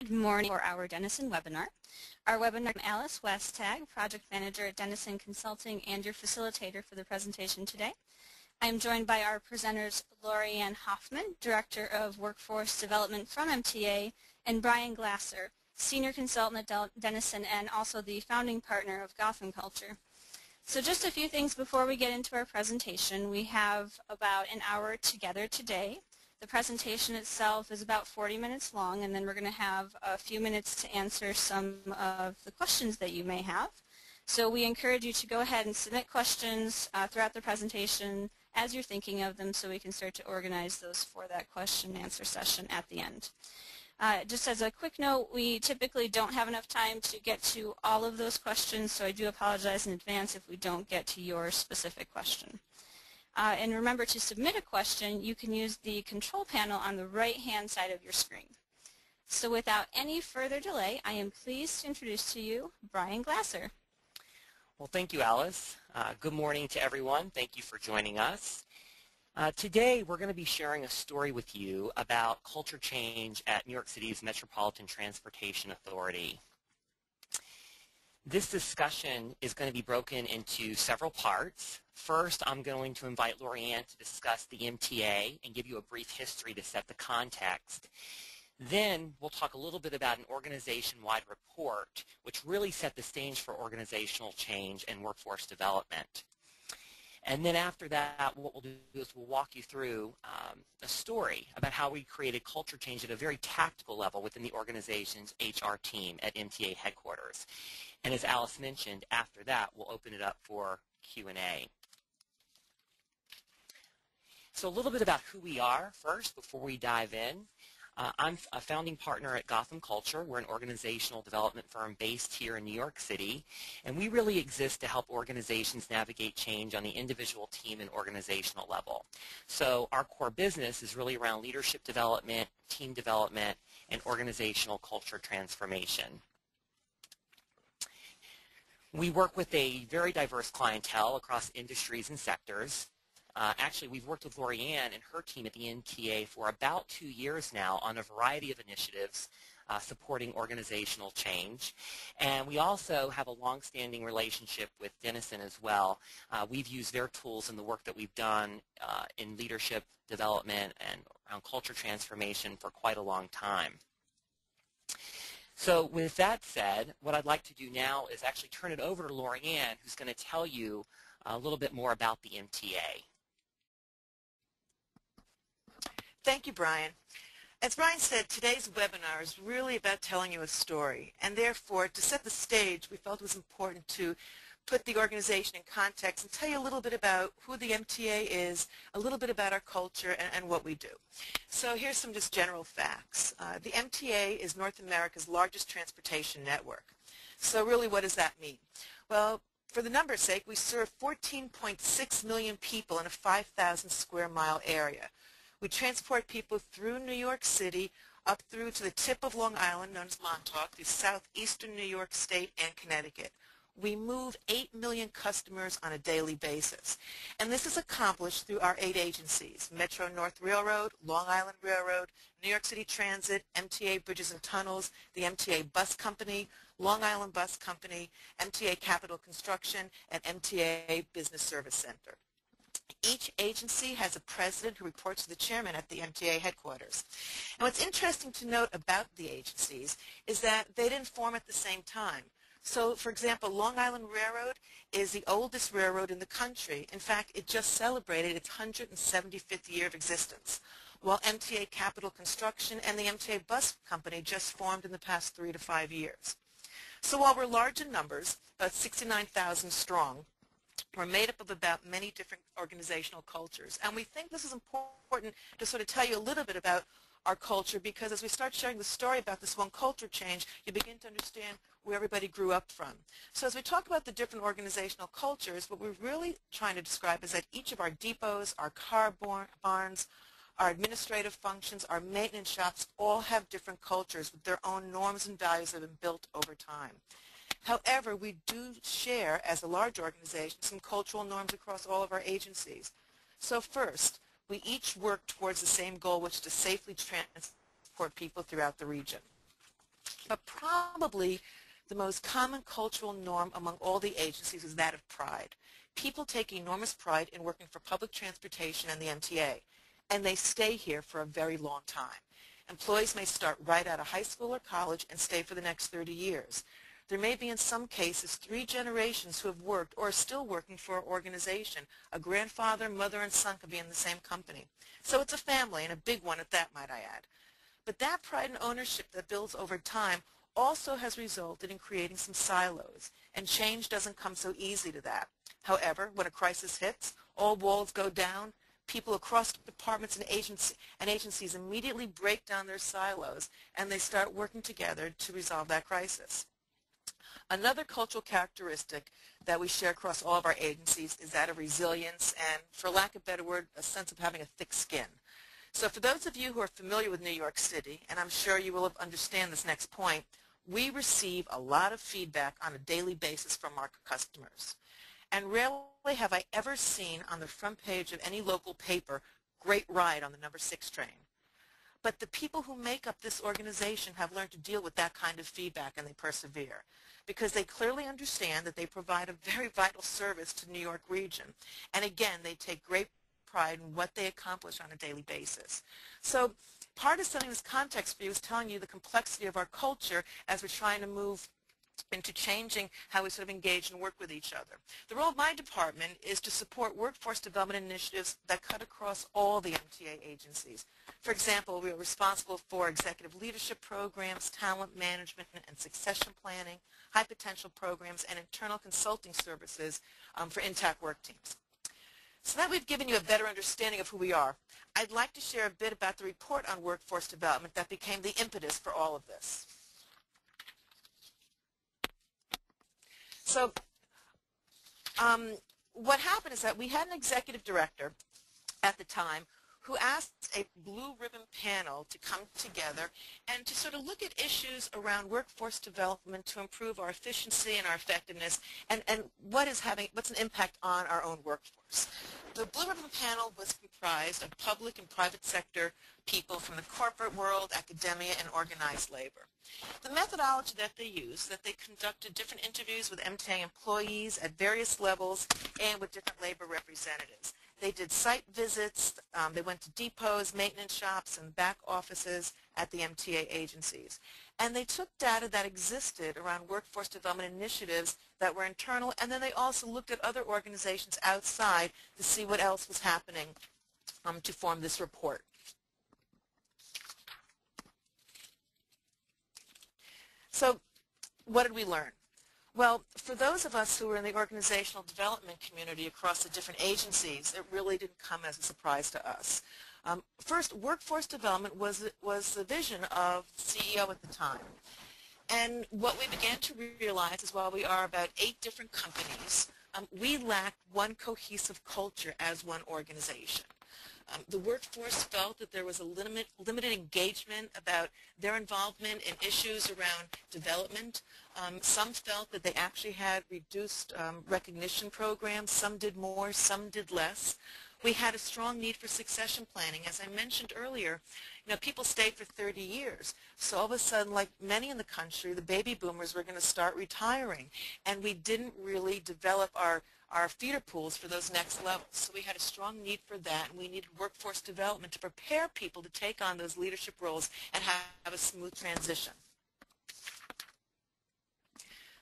Good morning for our Denison webinar. Our webinar, I'm Alice Westtag, Project Manager at Denison Consulting and your facilitator for the presentation today. I'm joined by our presenters Loriann Hoffman, Director of Workforce Development from MTA, and Brian Glasser, Senior Consultant at Denison and also the founding partner of Gotham Culture. So just a few things before we get into our presentation. We have about an hour together today. The presentation itself is about 40 minutes long, and then we're going to have a few minutes to answer some of the questions that you may have. So we encourage you to go ahead and submit questions throughout the presentation as you're thinking of them, so we can start to organize those for that question and answer session at the end. Just as a quick note, we typically don't have enough time to get to all of those questions, so I do apologize in advance if we don't get to your specific question. And remember, to submit a question, you can use the control panel on the right-hand side of your screen. So without any further delay, I am pleased to introduce to you Brian Glasser. Well, thank you, Alice. Good morning to everyone. Thank you for joining us. Today, we're going to be sharing a story with you about culture change at New York City's Metropolitan Transportation Authority. This discussion is going to be broken into several parts. First, I'm going to invite Loriann to discuss the MTA and give you a brief history to set the context. Then we'll talk a little bit about an organization-wide report, which really set the stage for organizational change and workforce development. And then after that, what we'll do is we'll walk you through a story about how we created culture change at a very tactical level within the organization's HR team at MTA headquarters. And as Alice mentioned, after that, we'll open it up for Q&A. So a little bit about who we are first before we dive in. I'm a founding partner at Gotham Culture. We're an organizational development firm based here in New York City, and we really exist to help organizations navigate change on the individual, team, and organizational level. So our core business is really around leadership development, team development, and organizational culture transformation. We work with a very diverse clientele across industries and sectors. Actually, we've worked with Loriann and her team at the MTA for about 2 years now on a variety of initiatives supporting organizational change. And we also have a long-standing relationship with Denison as well. We've used their tools in the work that we've done in leadership development and around culture transformation for quite a long time. So with that said, what I'd like to do now is actually turn it over to Loriann, who's going to tell you a little bit more about the MTA. Thank you, Brian. As Brian said, today's webinar is really about telling you a story, and therefore, to set the stage, we felt it was important to put the organization in context and tell you a little bit about who the MTA is, a little bit about our culture, and what we do. So here's some just general facts. The MTA is North America's largest transportation network. So really, what does that mean? Well, for the number's sake, we serve 14.6 million people in a 5,000 square mile area. We transport people through New York City up through to the tip of Long Island, known as Montauk, through southeastern New York State and Connecticut. We move 8 million customers on a daily basis. And this is accomplished through our 8 agencies: Metro North Railroad, Long Island Railroad, New York City Transit, MTA Bridges and Tunnels, the MTA Bus Company, Long Island Bus Company, MTA Capital Construction, and MTA Business Service Center. Each agency has a president who reports to the chairman at the MTA headquarters. And what's interesting to note about the agencies is that they didn't form at the same time. So, for example, Long Island Railroad is the oldest railroad in the country. In fact, it just celebrated its 175th year of existence, while MTA Capital Construction and the MTA Bus Company just formed in the past 3 to 5 years. So while we're large in numbers, about 69,000 strong, we're made up of about many different organizational cultures. And we think this is important to sort of tell you a little bit about our culture, because as we start sharing the story about this one culture change, you begin to understand where everybody grew up from. So as we talk about the different organizational cultures, what we're really trying to describe is that each of our depots, our car barns, our administrative functions, our maintenance shops all have different cultures with their own norms and values that have been built over time. However, we do share, as a large organization, some cultural norms across all of our agencies. So first, we each work towards the same goal, which is to safely transport people throughout the region. But probably the most common cultural norm among all the agencies is that of pride. People take enormous pride in working for public transportation and the MTA, and they stay here for a very long time. Employees may start right out of high school or college and stay for the next 30 years. There may be, in some cases, 3 generations who have worked or are still working for an organization. A grandfather, mother, and son could be in the same company. So it's a family, and a big one at that, might I add. But that pride and ownership that builds over time also has resulted in creating some silos, and change doesn't come so easy to that. However, when a crisis hits, all walls go down, people across departments and agencies immediately break down their silos, and they start working together to resolve that crisis. Another cultural characteristic that we share across all of our agencies is that of resilience and, for lack of a better word, a sense of having a thick skin. So for those of you who are familiar with New York City, and I'm sure you will understand this next point, we receive a lot of feedback on a daily basis from our customers. And rarely have I ever seen on the front page of any local paper, "Great ride on the number 6 train." But the people who make up this organization have learned to deal with that kind of feedback, and they persevere, because they clearly understand that they provide a very vital service to the New York region. And again, they take great pride in what they accomplish on a daily basis. So part of setting this context for you is telling you the complexity of our culture as we're trying to move into changing how we sort of engage and work with each other. The role of my department is to support workforce development initiatives that cut across all the MTA agencies. For example, we are responsible for executive leadership programs, talent management and succession planning, high potential programs, and internal consulting services for intact work teams. So that we've given you a better understanding of who we are, I'd like to share a bit about the report on workforce development that became the impetus for all of this. So what happened is that we had an executive director at the time who asked a blue ribbon panel to come together and to sort of look at issues around workforce development to improve our efficiency and our effectiveness, and what's an impact on our own workforce. The blue ribbon panel was comprised of public and private sector people from the corporate world, academia, and organized labor. The methodology that they used, that they conducted different interviews with MTA employees at various levels and with different labor representatives. They did site visits, they went to depots, maintenance shops, and back offices at the MTA agencies. And they took data that existed around workforce development initiatives that were internal, and then they also looked at other organizations outside to see what else was happening to form this report. So what did we learn? Well, for those of us who were in the organizational development community across the different agencies, it really didn't come as a surprise to us. First, workforce development was the vision of the CEO at the time. And what we began to realize is while we are about 8 different companies, we lacked one cohesive culture as one organization. The workforce felt that there was a limited engagement about their involvement in issues around development. Some felt that they actually had reduced recognition programs. Some did more, some did less. We had a strong need for succession planning. As I mentioned earlier, people stayed for 30 years. So all of a sudden, like many in the country, the baby boomers were going to start retiring. And we didn't really develop our feeder pools for those next levels. So we had a strong need for that, and we needed workforce development to prepare people to take on those leadership roles and have a smooth transition.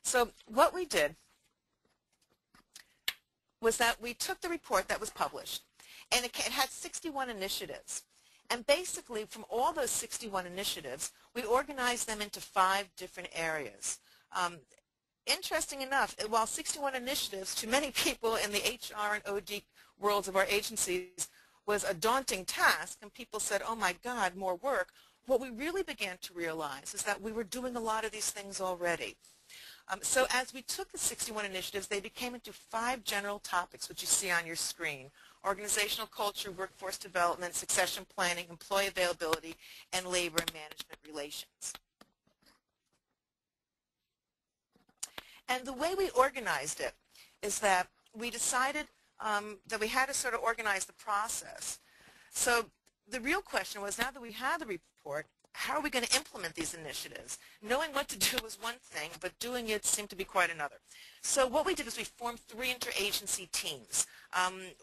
So what we did was that we took the report that was published, and it had 61 initiatives. And basically, from all those 61 initiatives, we organized them into 5 different areas. Interesting enough, while 61 initiatives to many people in the HR and OD worlds of our agencies was a daunting task, and people said, oh my God, more work, what we really began to realize is that we were doing a lot of these things already. So as we took the 61 initiatives, they became into 5 general topics, which you see on your screen: organizational culture, workforce development, succession planning, employee availability, and labor and management relations. And the way we organized it is that we decided that we had to sort of organize the process. So the real question was, now that we had the report, how are we going to implement these initiatives? Knowing what to do was one thing, but doing it seemed to be quite another. So what we did is we formed 3 interagency teams.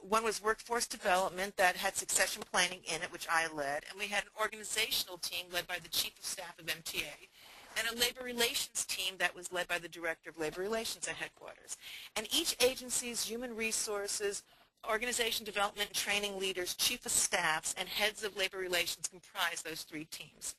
One was workforce development that had succession planning in it, which I led, and we had an organizational team led by the chief of staff of MTA, and a labor relations team that was led by the director of labor relations at headquarters. And each agency's human resources, organization development and training leaders, chief of staffs, and heads of labor relations comprise those 3 teams.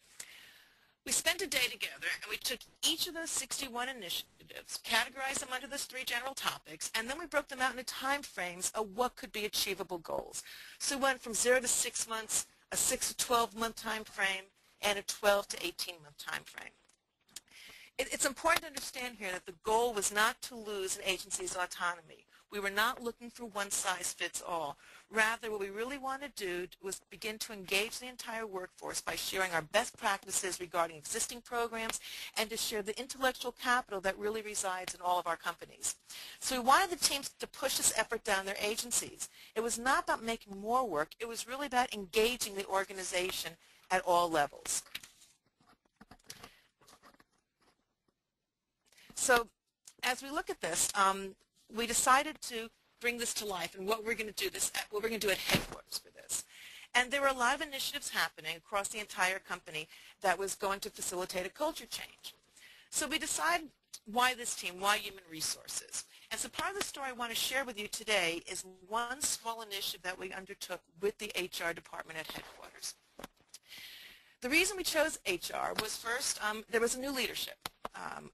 We spent a day together, and we took each of those 61 initiatives, categorized them under those 3 general topics, and then we broke them out into time frames of what could be achievable goals. So we went from 0 to 6 months, a 6 to 12-month time frame, and a 12 to 18-month time frame. It's important to understand here that the goal was not to lose an agency's autonomy. We were not looking for one-size-fits-all. Rather, what we really wanted to do was begin to engage the entire workforce by sharing our best practices regarding existing programs and to share the intellectual capital that really resides in all of our companies. So we wanted the teams to push this effort down their agencies. It was not about making more work. It was really about engaging the organization at all levels. So as we look at this, we decided to bring this to life and what we're going to do at headquarters for this. And there were a lot of initiatives happening across the entire company that was going to facilitate a culture change. So we decided, why this team? Why human resources? And so part of the story I want to share with you today is one small initiative that we undertook with the HR department at headquarters. The reason we chose HR was first, there was a new leadership.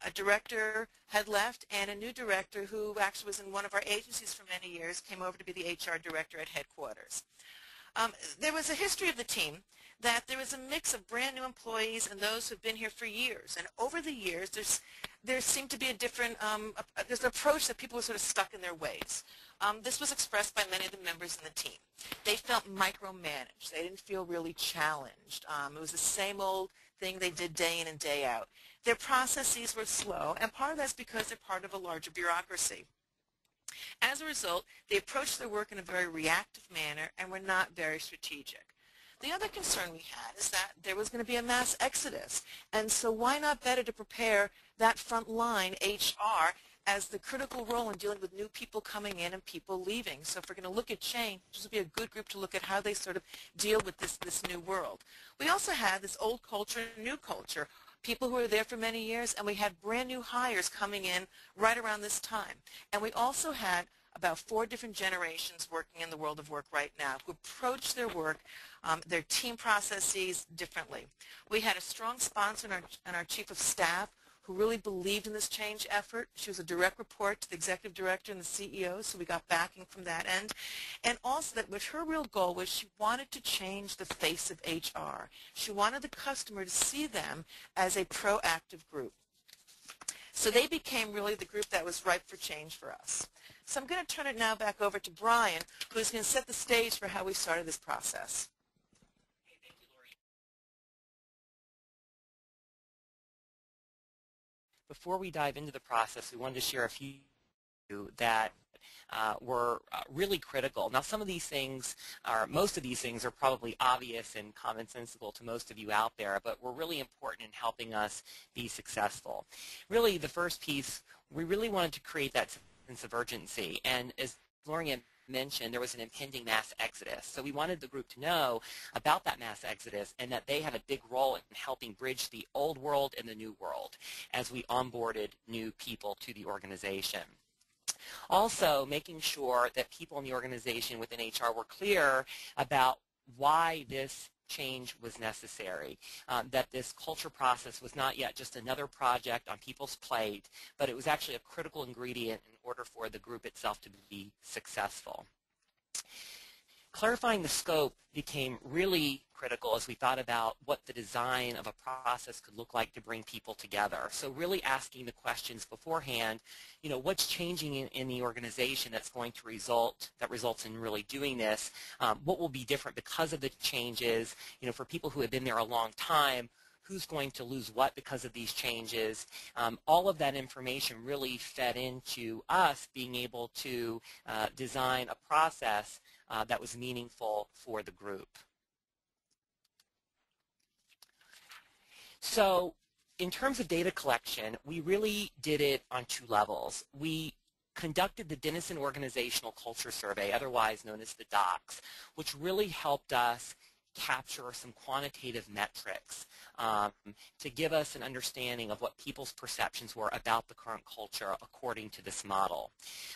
A director had left, and a new director who actually was in one of our agencies for many years came over to be the HR director at headquarters. There was a history of the team that there was a mix of brand new employees and those who have been here for years. And over the years, there seemed to be a different, there's an approach that people were sort of stuck in their ways. This was expressed by many of the members in the team. They felt micromanaged. They didn't feel really challenged. It was the same old thing they did day in and day out. Their processes were slow, and part of that's because they're part of a larger bureaucracy. As a result, they approached their work in a very reactive manner and were not very strategic. The other concern we had is that there was going to be a mass exodus, and so why not better to prepare that front line, HR, as the critical role in dealing with new people coming in and people leaving. So if we're going to look at change, this would be a good group to look at how they sort of deal with this new world. We also had this old culture and new culture, people who were there for many years, and we had brand new hires coming in right around this time. And we also had about 4 different generations working in the world of work right now who approach their work, their team processes differently. We had a strong sponsor in our chief of staff who really believed in this change effort. She was a direct report to the executive director and the CEO, so we got backing from that end. And also that what her real goal was, she wanted to change the face of HR. She wanted the customer to see them as a proactive group. So they became really the group that was ripe for change for us. So I'm going to turn it now back over to Brian, who's going to set the stage for how we started this process. Before we dive into the process, we wanted to share a few that were really critical. Now, some of these things, or most of these things, are probably obvious and commonsensical to most of you out there, but were really important in helping us be successful. Really, the first piece, we really wanted to create that sense of urgency, and as Loriann mentioned, there was an impending mass exodus. So we wanted the group to know about that mass exodus and that they had a big role in helping bridge the old world and the new world as we onboarded new people to the organization. Also, making sure that people in the organization within HR were clear about why this change was necessary, that this culture process was not yet just another project on people's plate, but it was actually a critical ingredient in order for the group itself to be successful. Clarifying the scope became really critical as we thought about what the design of a process could look like to bring people together. So really asking the questions beforehand, what's changing in the organization that's going to results in really doing this? What will be different because of the changes? For people who have been there a long time, who's going to lose what because of these changes? All of that information really fed into us being able to design a process that was meaningful for the group. So in terms of data collection, we really did it on two levels. We conducted the Denison Organizational Culture Survey, otherwise known as the DOCS, which really helped us capture some quantitative metrics to give us an understanding of what people's perceptions were about the current culture according to this model.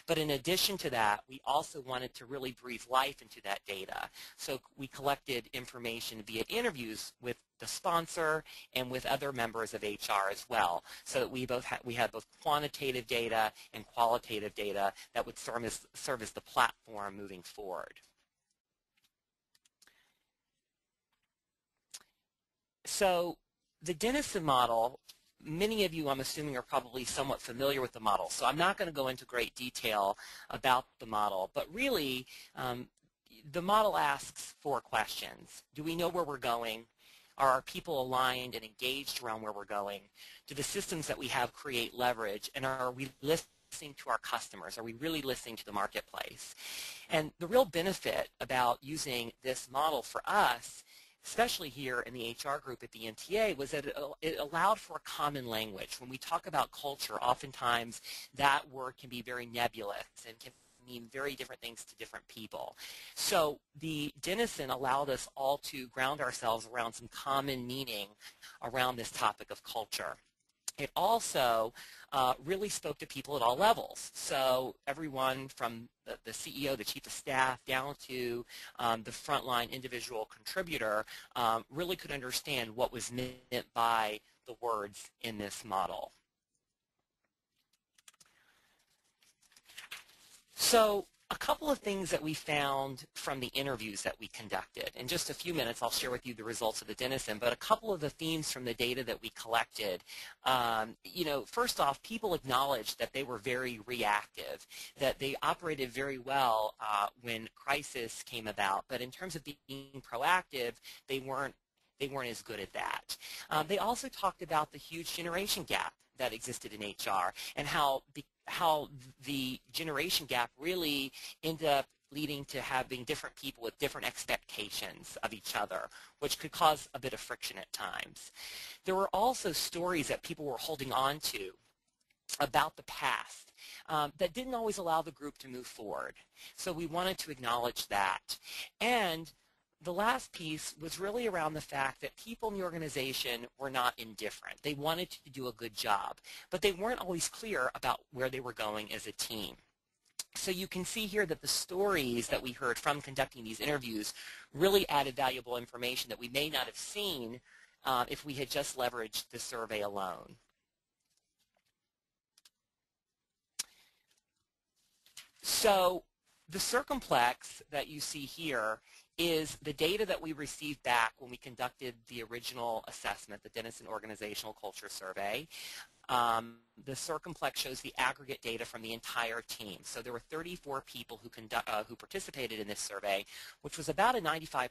But in addition to that, we also wanted to really breathe life into that data. So we collected information via interviews with the sponsor and with other members of HR as well, so that we had both quantitative data and qualitative data that would serve as the platform moving forward. So the Denison model, many of you, I'm assuming, are probably somewhat familiar with the model. So I'm not going to go into great detail about the model. But really, the model asks four questions. Do we know where we're going? Are our people aligned and engaged around where we're going? Do the systems that we have create leverage? And are we listening to our customers? Are we really listening to the marketplace? And the real benefit about using this model for us, especially here in the HR group at the MTA, was that it allowed for a common language. When we talk about culture, oftentimes that word can be very nebulous and can mean very different things to different people. So the Denison allowed us all to ground ourselves around some common meaning around this topic of culture. It also really spoke to people at all levels. So everyone from the CEO, the chief of staff, down to the frontline individual contributor really could understand what was meant by the words in this model. So a couple of things that we found from the interviews that we conducted. In just a few minutes, I'll share with you the results of the Denison, but a couple of the themes from the data that we collected. First off, people acknowledged that they were very reactive, that they operated very well when crisis came about, but in terms of being proactive, they weren't as good at that. They also talked about the huge generation gap that existed in HR and how the generation gap really ended up leading to having different people with different expectations of each other, which could cause a bit of friction at times. There were also stories that people were holding on to about the past that didn't always allow the group to move forward. So we wanted to acknowledge that. And the last piece was really around the fact that people in the organization were not indifferent. They wanted to do a good job, but they weren't always clear about where they were going as a team. So you can see here that the stories that we heard from conducting these interviews really added valuable information that we may not have seen if we had just leveraged the survey alone. So the circumplex that you see here is the data that we received back when we conducted the original assessment, the Denison Organizational Culture Survey. The circumplex shows the aggregate data from the entire team. So there were 34 people who participated in this survey, which was about a 95%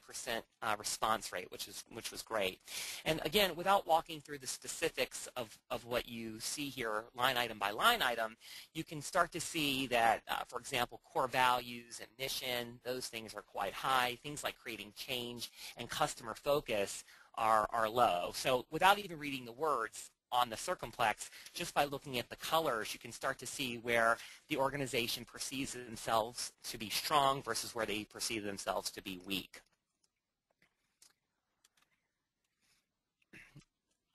response rate, which was great. And again, without walking through the specifics of what you see here line item by line item, you can start to see that, for example, core values and mission, those things are quite high. Things like creating change and customer focus are low. So without even reading the words on the circumplex, just by looking at the colors, you can start to see where the organization perceives themselves to be strong versus where they perceive themselves to be weak.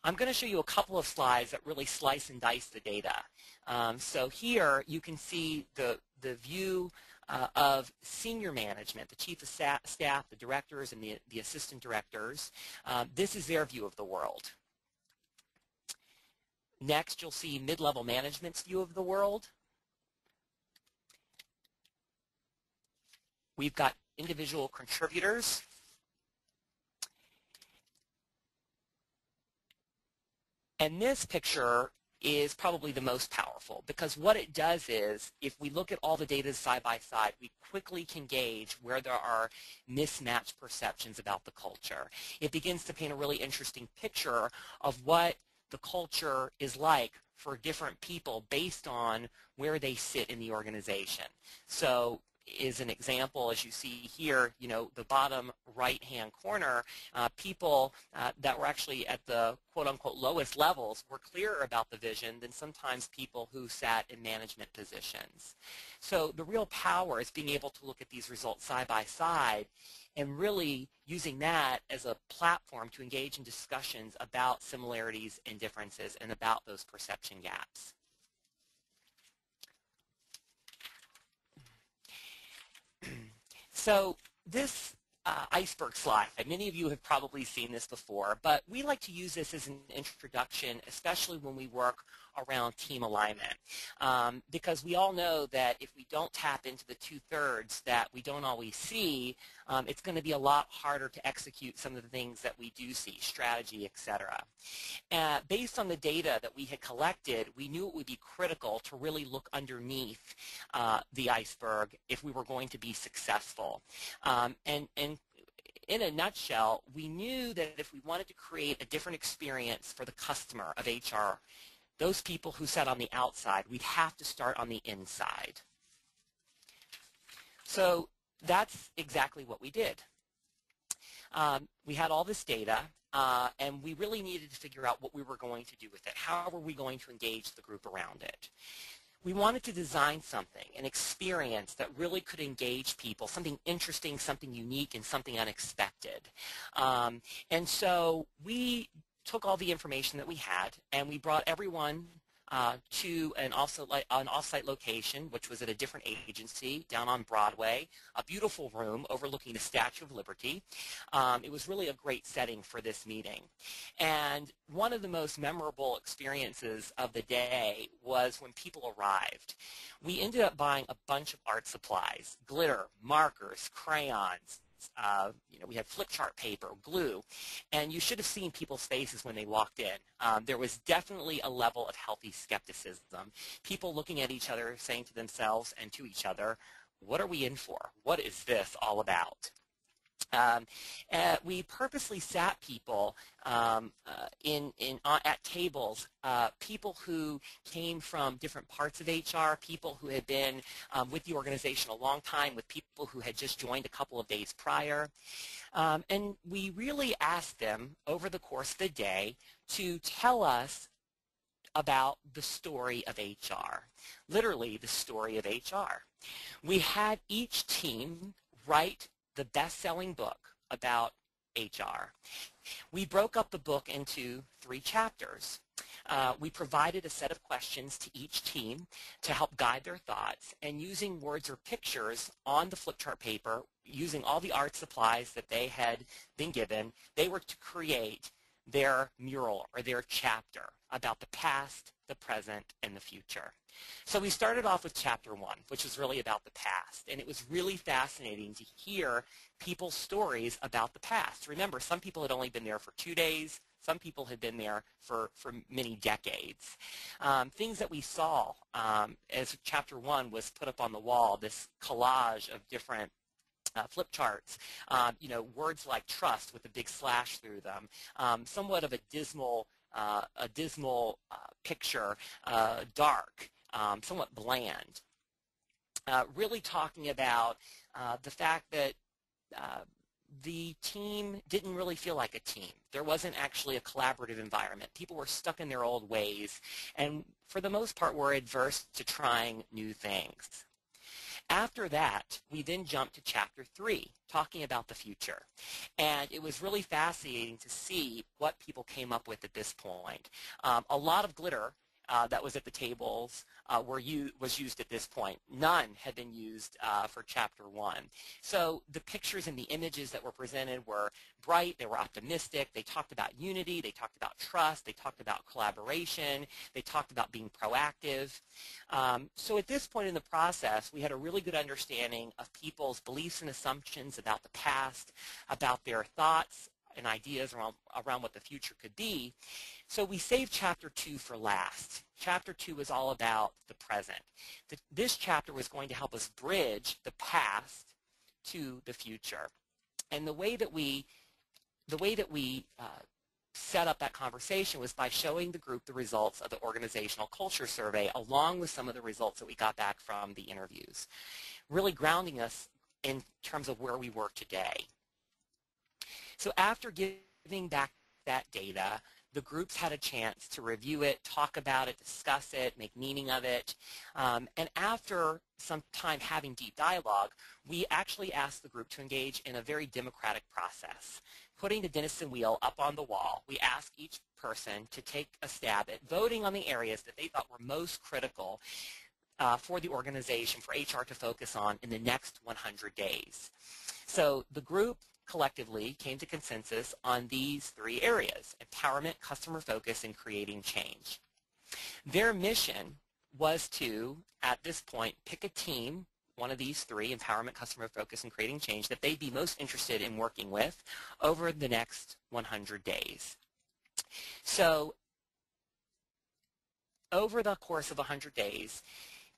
I'm going to show you a couple of slides that really slice and dice the data. So here you can see the view of senior management, the chief of staff, the directors, and the assistant directors. This is their view of the world. Next, you'll see mid-level management's view of the world. We've got individual contributors. And this picture is probably the most powerful, because what it does is, if we look at all the data side by side, we quickly can gauge where there are mismatched perceptions about the culture. It begins to paint a really interesting picture of what the culture is like for different people based on where they sit in the organization. So is an example, as you see here, the bottom right-hand corner, people that were actually at the quote-unquote lowest levels were clearer about the vision than sometimes people who sat in management positions. So the real power is being able to look at these results side by side and really using that as a platform to engage in discussions about similarities and differences and about those perception gaps. So this iceberg slide, many of you have probably seen this before, but we like to use this as an introduction, especially when we work around team alignment, because we all know that if we don't tap into the two-thirds that we don't always see, it's going to be a lot harder to execute some of the things that we do see, strategy, etc. Based on the data that we had collected, we knew it would be critical to really look underneath the iceberg if we were going to be successful. And in a nutshell, we knew that if we wanted to create a different experience for the customer of HR, those people who sat on the outside, we'd have to start on the inside. So that's exactly what we did. We had all this data, and we really needed to figure out what we were going to do with it. How were we going to engage the group around it? We wanted to design something, an experience that really could engage people, something interesting, something unique, and something unexpected. And so we took all the information that we had, and we brought everyone to an off-site location, which was at a different agency down on Broadway, a beautiful room overlooking the Statue of Liberty. It was really a great setting for this meeting. And one of the most memorable experiences of the day was when people arrived. We ended up buying a bunch of art supplies, glitter, markers, crayons. We had flip chart paper, glue, and you should have seen people's faces when they walked in. There was definitely a level of healthy skepticism. People looking at each other, saying to themselves and to each other, what are we in for? What is this all about? We purposely sat people at tables, people who came from different parts of HR, people who had been with the organization a long time, with people who had just joined a couple of days prior. And we really asked them over the course of the day to tell us about the story of HR, literally the story of HR. We had each team write the best-selling book about HR. We broke up the book into 3 chapters. We provided a set of questions to each team to help guide their thoughts, and using words or pictures on the flip chart paper, using all the art supplies that they had been given, they were to create their mural or their chapter about the past, the present, and the future. So we started off with chapter 1, which was really about the past, and it was really fascinating to hear people's stories about the past. Remember, some people had only been there for 2 days, some people had been there for many decades. Things that we saw as chapter 1 was put up on the wall, this collage of different flip charts, words like trust with a big slash through them, somewhat of a dismal picture, dark, somewhat bland, really talking about the fact that the team didn't really feel like a team. There wasn't actually a collaborative environment. People were stuck in their old ways, and for the most part were adverse to trying new things. After that, we then jumped to chapter 3, talking about the future. And it was really fascinating to see what people came up with at this point. A lot of glitter that was at the tables was used at this point. None had been used for chapter 1. So the pictures and the images that were presented were bright, they were optimistic, they talked about unity, they talked about trust, they talked about collaboration, they talked about being proactive. So at this point in the process, we had a really good understanding of people's beliefs and assumptions about the past, about their thoughts and ideas around what the future could be. So we saved chapter 2 for last. Chapter 2 is all about the present. This chapter was going to help us bridge the past to the future. And the way that we set up that conversation was by showing the group the results of the organizational culture survey along with some of the results that we got back from the interviews, really grounding us in terms of where we were today. So after giving back that data, the groups had a chance to review it, talk about it, discuss it, make meaning of it. And after some time having deep dialogue, we actually asked the group to engage in a very democratic process. Putting the Denison wheel up on the wall, we asked each person to take a stab at voting on the areas that they thought were most critical for the organization, for HR to focus on in the next 100 days. So the group collectively came to consensus on these 3 areas: empowerment, customer focus, and creating change. Their mission was to, at this point, pick a team, one of these 3, empowerment, customer focus, and creating change, that they'd be most interested in working with over the next 100 days. So over the course of 100 days,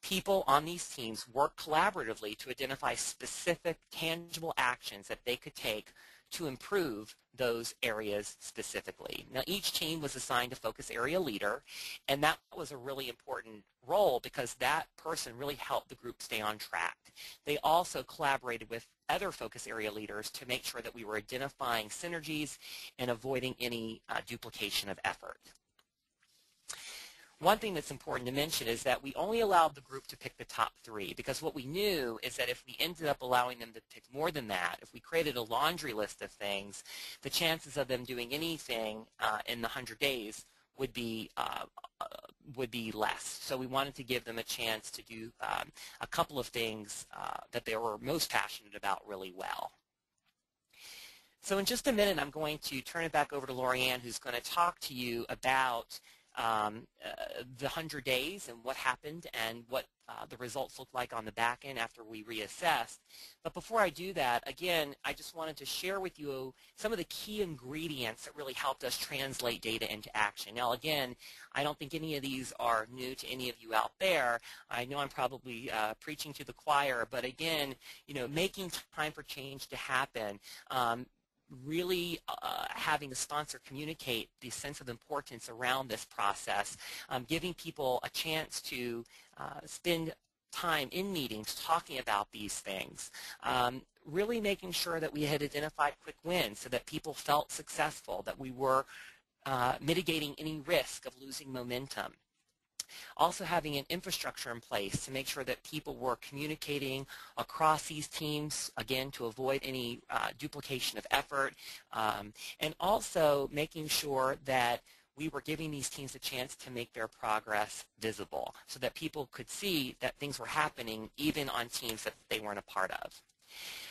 people on these teams work collaboratively to identify specific, tangible actions that they could take to improve those areas specifically. Now, each team was assigned a focus area leader, and that was a really important role because that person really helped the group stay on track. They also collaborated with other focus area leaders to make sure that we were identifying synergies and avoiding any duplication of effort. One thing that's important to mention is that we only allowed the group to pick the top 3 because what we knew is that if we ended up allowing them to pick more than that, if we created a laundry list of things, the chances of them doing anything in the 100 days would be less. So we wanted to give them a chance to do a couple of things that they were most passionate about really well. So in just a minute, I'm going to turn it back over to Loriann, who's going to talk to you about the 100 days and what happened and what the results looked like on the back end after we reassessed. But before I do that, again, I just wanted to share with you some of the key ingredients that really helped us translate data into action. Now, again, I don't think any of these are new to any of you out there. I know I'm probably preaching to the choir, but again, you know, making time for change to happen, really having the sponsor communicate the sense of importance around this process, giving people a chance to spend time in meetings talking about these things, really making sure that we had identified quick wins so that people felt successful, that we were mitigating any risk of losing momentum. Also having an infrastructure in place to make sure that people were communicating across these teams, again, to avoid any duplication of effort, and also making sure that we were giving these teams a chance to make their progress visible so that people could see that things were happening even on teams that they weren't a part of.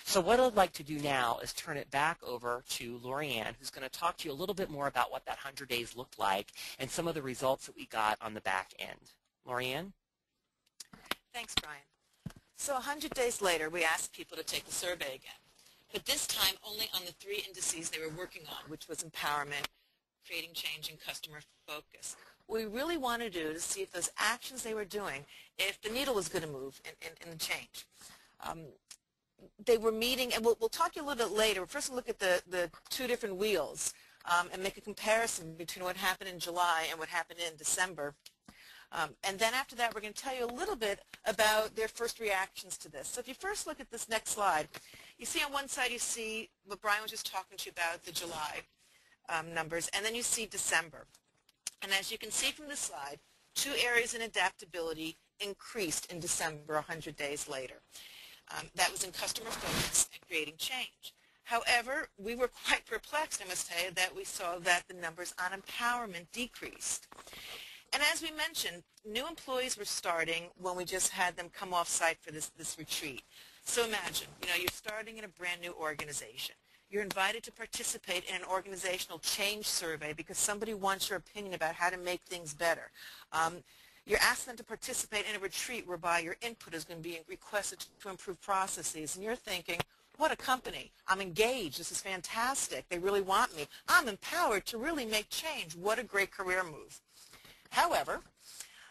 So what I'd like to do now is turn it back over to Loriann, who's going to talk to you a little bit more about what that 100 days looked like and some of the results that we got on the back end. Loriann? Thanks, Brian. So 100 days later, we asked people to take the survey again, but this time only on the 3 indices they were working on, which was empowerment, creating change, and customer focus. What we really wanted to do to see if those actions they were doing, if the needle was going to move in the change. They were meeting, and we'll talk to you a little bit later. First, we'll look at the 2 different wheels and make a comparison between what happened in July and what happened in December. And then after that, we're going to tell you a little bit about their first reactions to this. So if you first look at this next slide, you see on one side, you see what Brian was just talking to you about, the July numbers, and then you see December. And as you can see from this slide, 2 areas in adaptability increased in December 100 days later. That was in customer focus and creating change. However, we were quite perplexed, I must tell you, that we saw that the numbers on empowerment decreased. And as we mentioned, new employees were starting when we just had them come off site for this retreat. So imagine, you're starting in a brand new organization. You're invited to participate in an organizational change survey because somebody wants your opinion about how to make things better. You're asking them to participate in a retreat whereby your input is going to be requested to improve processes. And you're thinking, what a company. I'm engaged. This is fantastic. They really want me. I'm empowered to really make change. What a great career move. However,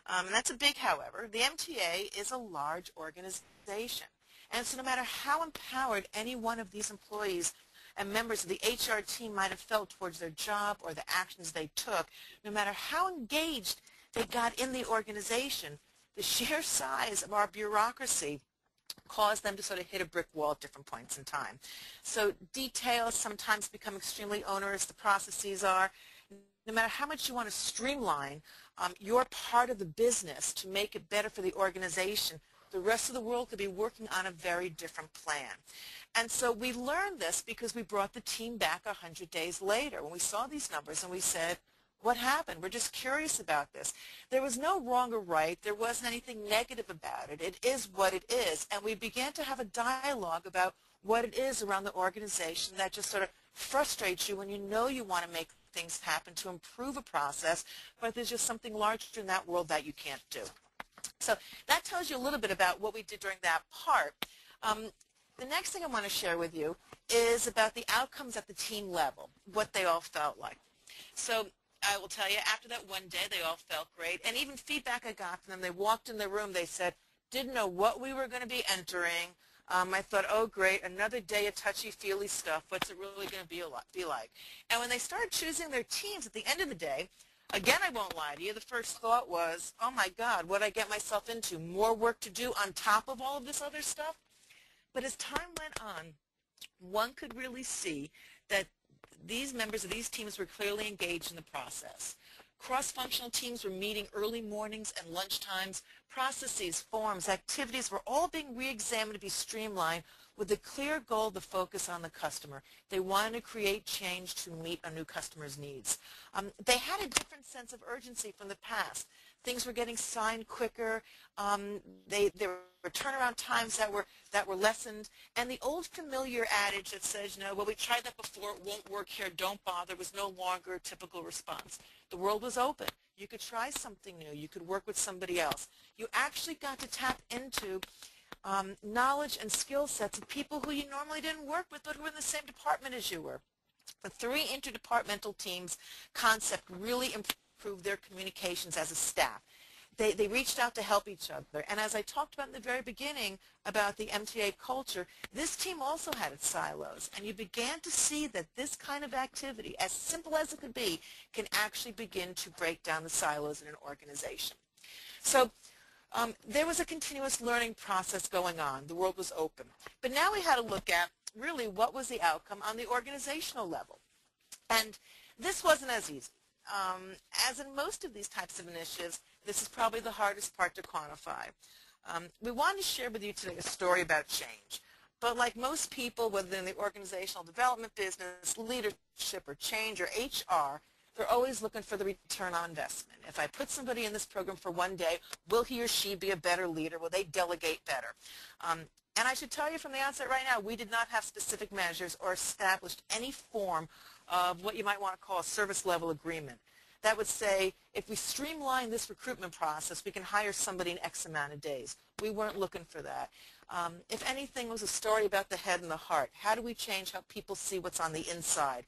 and that's a big however, the MTA is a large organization. And so no matter how empowered any one of these employees and members of the HR team might have felt towards their job or the actions they took, no matter how engaged they got in the organization, the sheer size of our bureaucracy caused them to sort of hit a brick wall at different points in time. So details sometimes become extremely onerous, the processes are. No matter how much you want to streamline your part of the business to make it better for the organization, the rest of the world could be working on a very different plan. And so we learned this because we brought the team back 100 days later when we saw these numbers and we said, what happened? We're just curious about this. There was no wrong or right. There wasn't anything negative about it. It is what it is. And we began to have a dialogue about what it is around the organization that just sort of frustrates you when you know you want to make things happen to improve a process, but there's just something larger in that world that you can't do. So that tells you a little bit about what we did during that part. The next thing I want to share with you is about the outcomes at the team level, what they all felt like. So I will tell you, after that one day, they all felt great. And even feedback I got from them, they walked in the room, they said, didn't know what we were going to be entering. I thought, oh, great, another day of touchy-feely stuff. What's it really going to be like? And when they started choosing their teams at the end of the day, again, I won't lie to you, the first thought was, oh, my God, what did I get myself into? More work to do on top of all of this other stuff? But as time went on, one could really see that these members of these teams were clearly engaged in the process. Cross-functional teams were meeting early mornings and lunchtimes. Processes, forms, activities were all being re-examined to be streamlined with the clear goal to focus on the customer. They wanted to create change to meet a new customer's needs. They had a different sense of urgency from the past. Things were getting signed quicker. There were turnaround times that were lessened. And the old familiar adage that says, you know, well, we tried that before, it won't work here, don't bother, was no longer a typical response. The world was open. You could try something new. You could work with somebody else. You actually got to tap into knowledge and skill sets of people who you normally didn't work with but who were in the same department as you were. The 3 interdepartmental teams concept really improved their communications as a staff. They reached out to help each other. And as I talked about in the very beginning about the MTA culture, this team also had its silos. And you began to see that this kind of activity, as simple as it could be, can actually begin to break down the silos in an organization. So there was a continuous learning process going on. The world was open. But now we had to look at really what was the outcome on the organizational level. And this wasn't as easy. As in most of these types of initiatives, this is probably the hardest part to quantify. We wanted to share with you today a story about change. But like most people, whether in the organizational development business, leadership, or change, or HR, they're always looking for the return on investment. If I put somebody in this program for one day, will he or she be a better leader? Will they delegate better? And I should tell you from the outset right now, we did not have specific measures or established any form of what you might want to call a service level agreement. That would say, if we streamline this recruitment process, we can hire somebody in X amount of days. We weren't looking for that. If anything, it was a story about the head and the heart. How do we change how people see what's on the inside?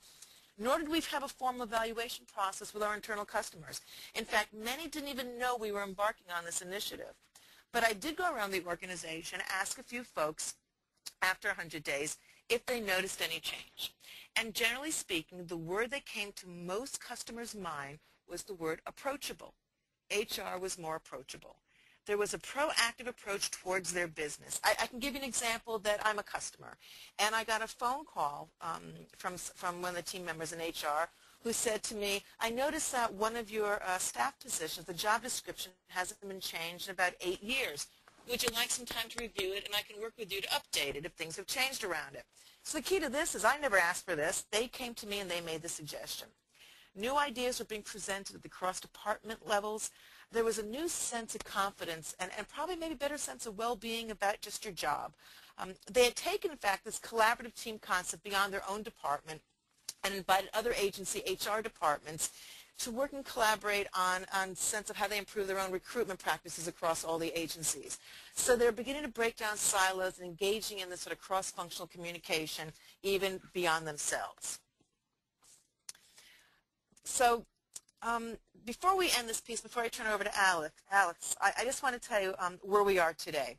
Nor did we have a formal evaluation process with our internal customers. In fact, many didn't even know we were embarking on this initiative. But I did go around the organization, ask a few folks after 100 days if they noticed any change. And generally speaking, the word that came to most customers' mind was the word approachable. HR was more approachable. There was a proactive approach towards their business. I can give you an example that I'm a customer, and I got a phone call from one of the team members in HR who said to me, I noticed that one of your staff positions, the job description, hasn't been changed in about 8 years. Would you like some time to review it, and I can work with you to update it if things have changed around it? So the key to this is I never asked for this. They came to me and they made the suggestion. New ideas were being presented at the cross-department levels. There was a new sense of confidence and probably maybe a better sense of well-being about just your job. They had taken, in fact, this collaborative team concept beyond their own department and invited other agency HR departments to work and collaborate on sense of how they improve their own recruitment practices across all the agencies. So they're beginning to break down silos and engaging in this sort of cross-functional communication even beyond themselves. So before we end this piece, before I turn it over to Alex, I just want to tell you where we are today.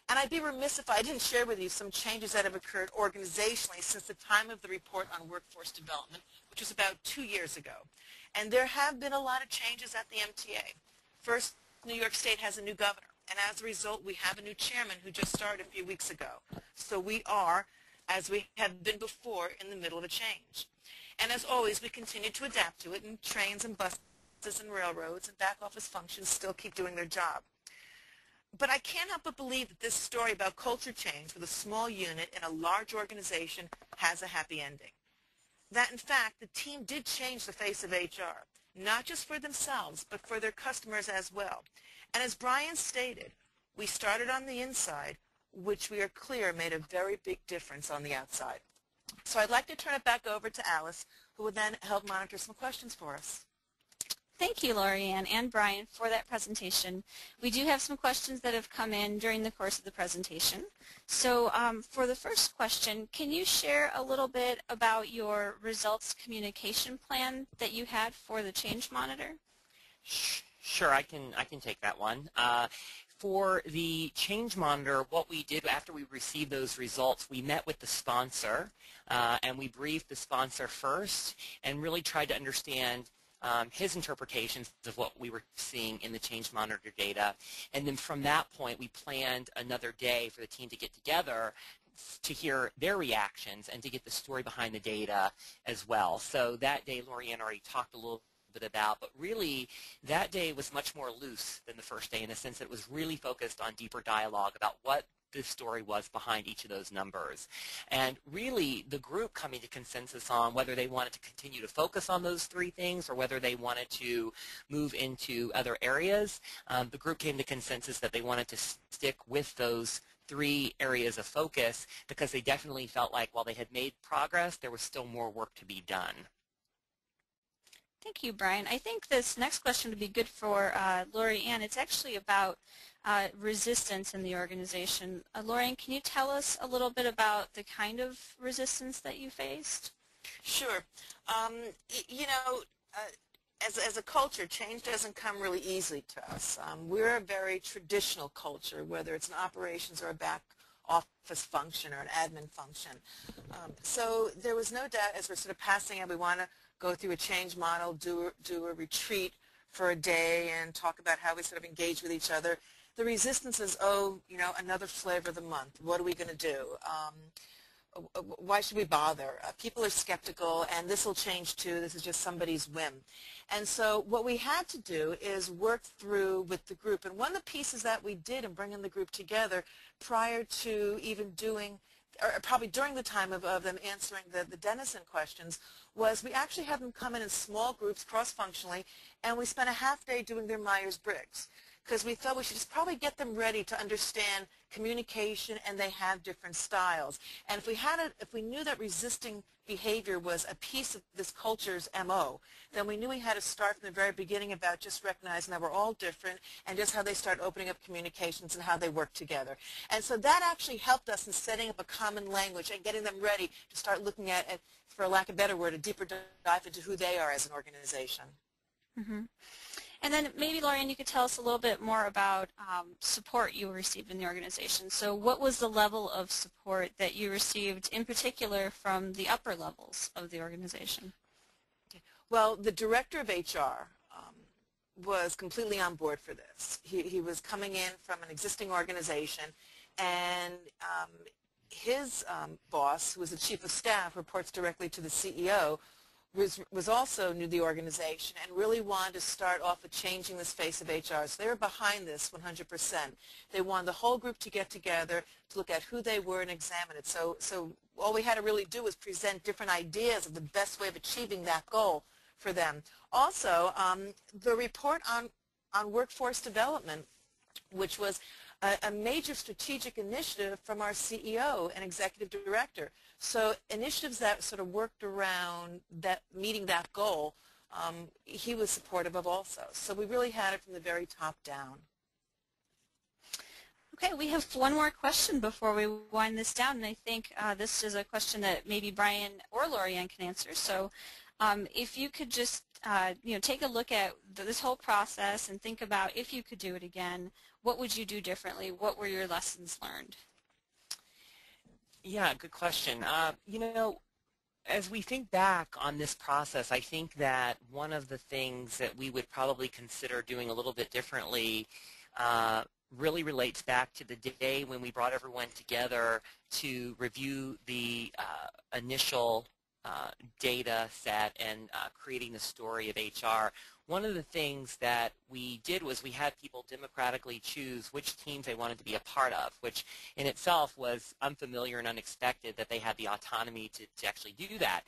And I'd be remiss if I didn't share with you some changes that have occurred organizationally since the time of the report on workforce development, which was about 2 years ago. And there have been a lot of changes at the MTA. First, New York State has a new governor, and as a result, we have a new chairman who just started a few weeks ago. So we are, as we have been before, in the middle of a change. And as always, we continue to adapt to it, and trains and buses and railroads and back office functions still keep doing their job. But I can't help but believe that this story about culture change with a small unit in a large organization has a happy ending. That, in fact, the team did change the face of HR, not just for themselves, but for their customers as well. And as Brian stated, we started on the inside, which we are clear made a very big difference on the outside. So I'd like to turn it back over to Alice, who will then help monitor some questions for us. Thank you, Loriann and Brian, for that presentation. We do have some questions that have come in during the course of the presentation. So for the first question, can you share a little bit about your results communication plan that you had for the change monitor? Sure, I can take that one. For the change monitor, what we did after we received those results, we met with the sponsor and we briefed the sponsor first and really tried to understand his interpretations of what we were seeing in the change monitor data. And then from that point, we planned another day for the team to get together to hear their reactions and to get the story behind the data as well. So that day, Loriann already talked a little bit about, but really that day was much more loose than the first day in the sense that it was really focused on deeper dialogue about what the story was behind each of those numbers. And really the group coming to consensus on whether they wanted to continue to focus on those three things or whether they wanted to move into other areas. The group came to consensus that they wanted to stick with those three areas of focus because they definitely felt like while they had made progress, there was still more work to be done. Thank you, Brian. I think this next question would be good for Loriann. It's actually about resistance in the organization. Loriann, can you tell us a little bit about the kind of resistance that you faced? Sure. You know, as a culture, change doesn't come really easily to us. We're a very traditional culture, whether it's an operations or a back office function or an admin function. So there was no doubt as we're sort of passing it, we want to go through a change model, do a retreat for a day and talk about how we sort of engage with each other. The resistance is, oh, you know, another flavor of the month. What are we going to do? Why should we bother? People are skeptical, and this will change too. This is just somebody's whim. And so what we had to do is work through with the group. And one of the pieces that we did in bringing the group together prior to even doing, or probably during the time of them answering the Denison questions, was we actually had them come in small groups, cross-functionally, and we spent a half day doing their Myers-Briggs because we thought we should just probably get them ready to understand communication, and they have different styles. And if we knew that resisting behavior was a piece of this culture's MO, then we knew we had to start from the very beginning about just recognizing that we're all different and just how they start opening up communications and how they work together. And so that actually helped us in setting up a common language and getting them ready to start looking at, for lack of a better word, a deeper dive into who they are as an organization. Mm-hmm. And then maybe, Loriann, you could tell us a little bit more about support you received in the organization. So what was the level of support that you received, in particular, from the upper levels of the organization? Well, the director of HR was completely on board for this. He was coming in from an existing organization, and his boss, who was the chief of staff, reports directly to the CEO, was also new to the organization and really wanted to start off with changing this face of HR. So they were behind this 100%. They wanted the whole group to get together to look at who they were and examine it. So all we had to really do was present different ideas of the best way of achieving that goal for them. Also, the report on workforce development, which was a major strategic initiative from our CEO and executive director. So initiatives that sort of worked around that meeting that goal, he was supportive of also. So we really had it from the very top down. Okay, we have one more question before we wind this down, and I think this is a question that maybe Brian or Loriann can answer. So if you could just take a look at this whole process and think about if you could do it again, what would you do differently? What were your lessons learned? Yeah, good question. As we think back on this process, I think that one of the things that we would probably consider doing a little bit differently really relates back to the day when we brought everyone together to review the initial data set and creating the story of HR. One of the things that we did was we had people democratically choose which teams they wanted to be a part of, which in itself was unfamiliar and unexpected that they had the autonomy to actually do that,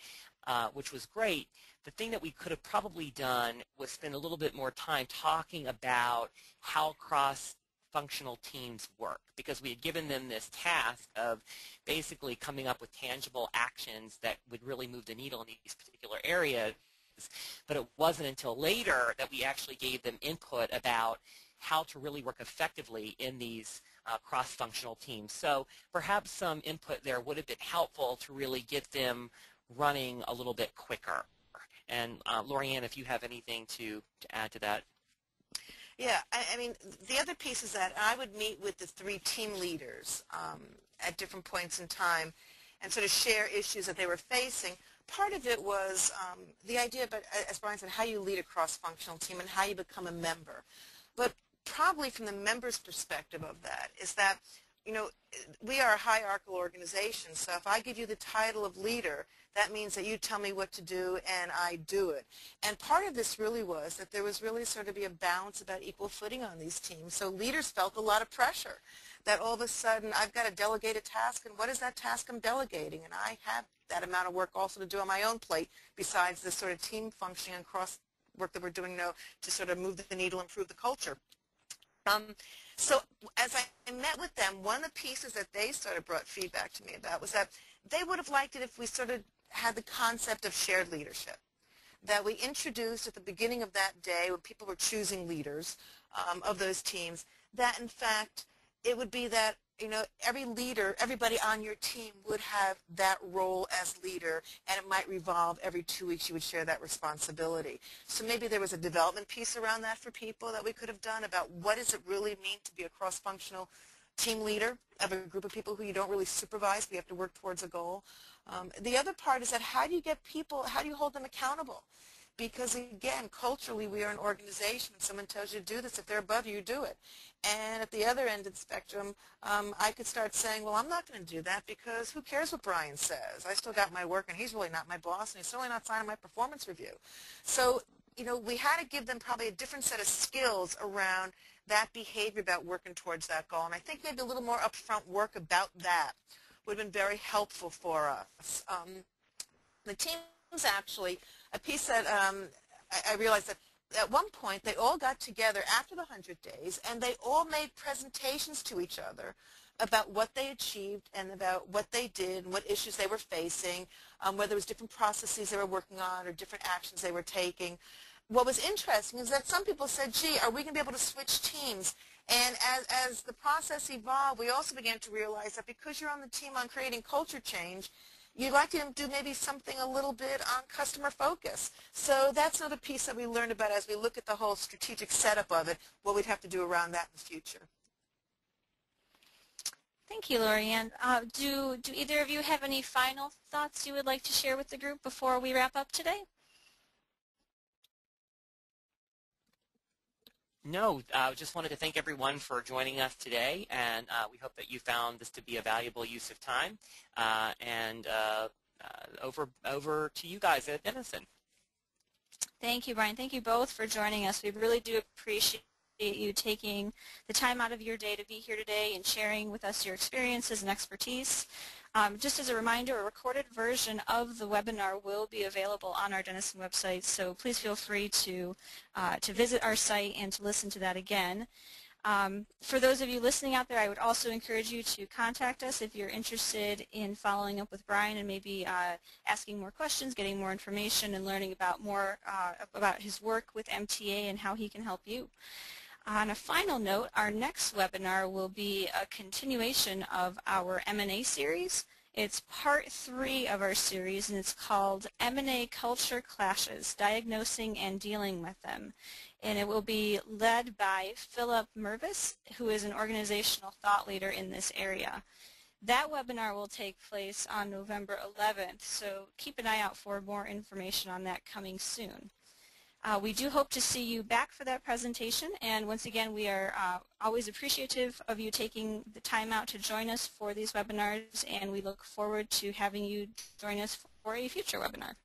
which was great. The thing that we could have probably done was spend a little bit more time talking about how cross-functional teams work, because we had given them this task of basically coming up with tangible actions that would really move the needle in these particular areas. But it wasn't until later that we actually gave them input about how to really work effectively in these cross-functional teams. So perhaps some input there would have been helpful to really get them running a little bit quicker. And Loriann, if you have anything to add to that. Yeah, I mean, the other piece is that I would meet with the 3 team leaders at different points in time and sort of share issues that they were facing. Part of it was the idea about, as Brian said, how you lead a cross-functional team and how you become a member. But probably from the member's perspective of that is that, we are a hierarchical organization, so if I give you the title of leader, that means that you tell me what to do and I do it. And part of this really was that there was really sort of be a balance about equal footing on these teams. So leaders felt a lot of pressure that all of a sudden I've got to delegate a task, and what is that task I'm delegating? And I have that amount of work also to do on my own plate besides this sort of team functioning and cross work that we're doing now to sort of move the needle, improve the culture. So as I met with them, one of the pieces that they sort of brought feedback to me about was that they would have liked it if we sort of had the concept of shared leadership, that we introduced at the beginning of that day when people were choosing leaders of those teams, that in fact it would be that every leader, everybody on your team would have that role as leader, and it might revolve every 2 weeks. You would share that responsibility. So maybe there was a development piece around that for people that we could have done about what does it really mean to be a cross-functional team leader of a group of people who you don't really supervise, but you have to work towards a goal. The other part is that how do you get people, how do you hold them accountable? Because again, culturally, we are an organization. When someone tells you to do this, if they're above you, you do it. And at the other end of the spectrum, I could start saying, well, I'm not going to do that because who cares what Brian says? I still got my work, and he's really not my boss, and he's certainly not signing my performance review. So, we had to give them probably a different set of skills around that behavior about working towards that goal. And I think maybe a little more upfront work about that would have been very helpful for us. The teams actually, a piece that I realized that at one point they all got together after the 100 days and they all made presentations to each other about what they achieved and about what they did and what issues they were facing, whether it was different processes they were working on or different actions they were taking. What was interesting is that some people said, gee, are we going to be able to switch teams? And as the process evolved, we also began to realize that because you're on the team on creating culture change, you'd like to do maybe something a little bit on customer focus. So that's another piece that we learned about as we look at the whole strategic setup of it, what we'd have to do around that in the future. Thank you, Loriann. Do either of you have any final thoughts you would like to share with the group before we wrap up today? No, just wanted to thank everyone for joining us today, and we hope that you found this to be a valuable use of time. Over to you guys at Denison. Thank you, Brian. Thank you both for joining us. We really do appreciate you taking the time out of your day to be here today and sharing with us your experiences and expertise. Just as a reminder, a recorded version of the webinar will be available on our Denison website, so please feel free to visit our site and to listen to that again. For those of you listening out there, I would also encourage you to contact us if you're interested in following up with Brian and maybe asking more questions, getting more information, and learning about more about his work with MTA and how he can help you. On a final note, our next webinar will be a continuation of our M&A series, It's part 3 of our series, and it's called M&A Culture Clashes, Diagnosing and Dealing with Them. And it will be led by Philip Mervis, who is an organizational thought leader in this area. That webinar will take place on November 11th, so keep an eye out for more information on that coming soon. We do hope to see you back for that presentation, and once again we are always appreciative of you taking the time out to join us for these webinars, and we look forward to having you join us for a future webinar.